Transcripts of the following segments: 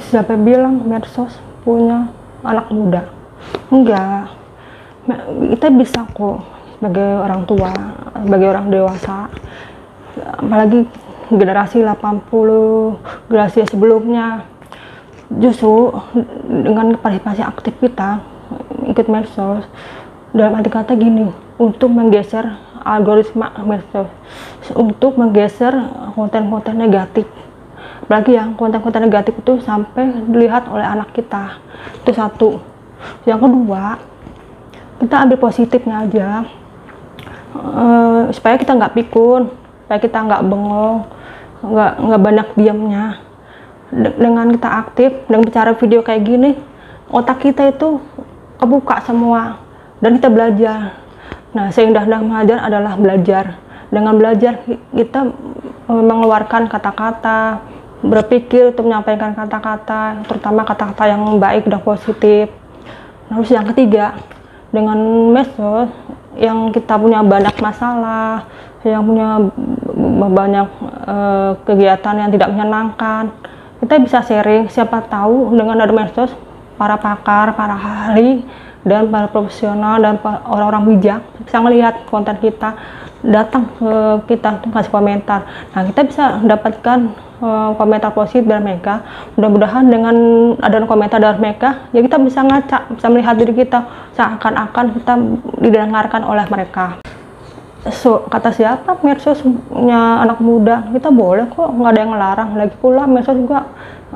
Siapa bilang medsos punya anak muda? Enggak. Kita bisa kok sebagai orang tua, sebagai orang dewasa, apalagi generasi 80, generasi sebelumnya, justru dengan partisipasi aktif kita ikut medsos, dalam arti kata gini, untuk menggeser algoritma medsos, untuk menggeser konten-konten negatif, apalagi yang konten-konten negatif itu sampai dilihat oleh anak kita. Itu satu. Yang kedua, kita ambil positifnya aja, supaya kita nggak pikun, supaya kita nggak bengong, nggak banyak diamnya. Dengan kita aktif, dengan bicara video kayak gini, otak kita itu kebuka semua, dan kita belajar. Nah, seindah-indah mengajar adalah belajar. Dengan belajar, kita mengeluarkan kata-kata, berpikir untuk menyampaikan kata-kata, terutama kata-kata yang baik dan positif. Terus yang ketiga, dengan medsos yang kita punya banyak masalah, yang punya banyak kegiatan yang tidak menyenangkan, kita bisa sharing. Siapa tahu dengan ada medsos, para pakar, para ahli, dan para profesional dan orang-orang bijak bisa melihat konten kita, datang ke kita untuk kasih komentar. Nah, kita bisa mendapatkan komentar positif dari mereka. Mudah-mudahan dengan adanya komentar dari mereka, ya kita bisa ngaca, bisa melihat diri kita seakan-akan kita didengarkan oleh mereka. So, kata siapa medsos punya anak muda? Kita boleh kok, nggak ada yang ngelarang. Lagi pula medsos juga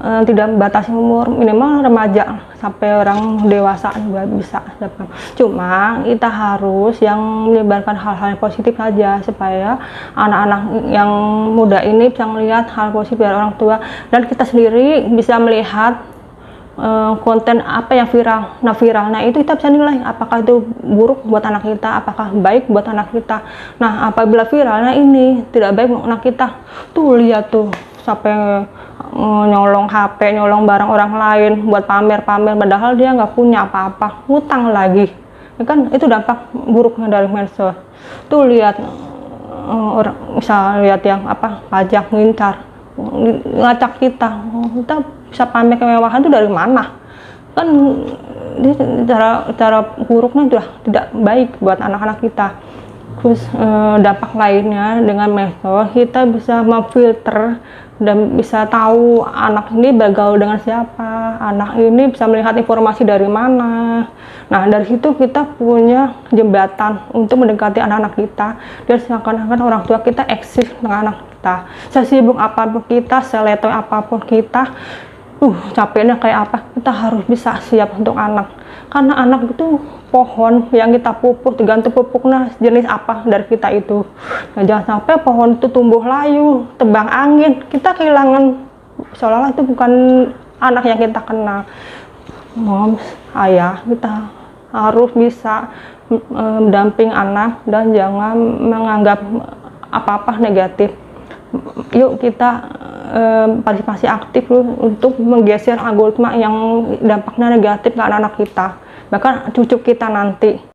tidak membatasi umur, minimal remaja sampai orang dewasa juga bisa. Cuma kita harus yang menyebarkan hal-hal yang positif saja, supaya anak-anak yang muda ini bisa melihat hal positif dari orang tua, dan kita sendiri bisa melihat konten apa yang viral. Nah, viralnya itu kita bisa nilai apakah itu buruk buat anak kita, apakah baik buat anak kita. Nah, apabila viralnya ini tidak baik buat anak kita, tuh lihat tuh sampai nyolong HP, nyolong barang orang lain buat pamer-pamer, padahal dia nggak punya apa-apa, ngutang lagi. Ya kan, itu dampak buruknya dari medsos. Tuh lihat orang, misal lihat yang apa, pajak ngincar, ngacak kita bisa pamer kemewahan itu dari mana? Kan cara buruknya sudah tidak baik buat anak-anak kita. Terus dampak lainnya dengan medsos, kita bisa memfilter dan bisa tahu anak ini bergaul dengan siapa, anak ini bisa melihat informasi dari mana. Nah, dari situ kita punya jembatan untuk mendekati anak-anak kita, dan seakan-akan orang tua kita eksis dengan anak kita. Sesibuk apapun kita, seletoy apapun kita, capeknya kayak apa, kita harus bisa siap untuk anak. Karena anak itu pohon yang kita pupuk, tergantung pupuknya jenis apa dari kita itu. Nah, jangan sampai pohon itu tumbuh layu, tebang angin, kita kehilangan, seolah-olah itu bukan anak yang kita kenal. Moms, ayah, kita harus bisa mendamping anak dan jangan menganggap apa-apa negatif. Yuk kita partisipasi aktif untuk menggeser algoritma yang dampaknya negatif ke anak-anak kita, bahkan cucu kita nanti.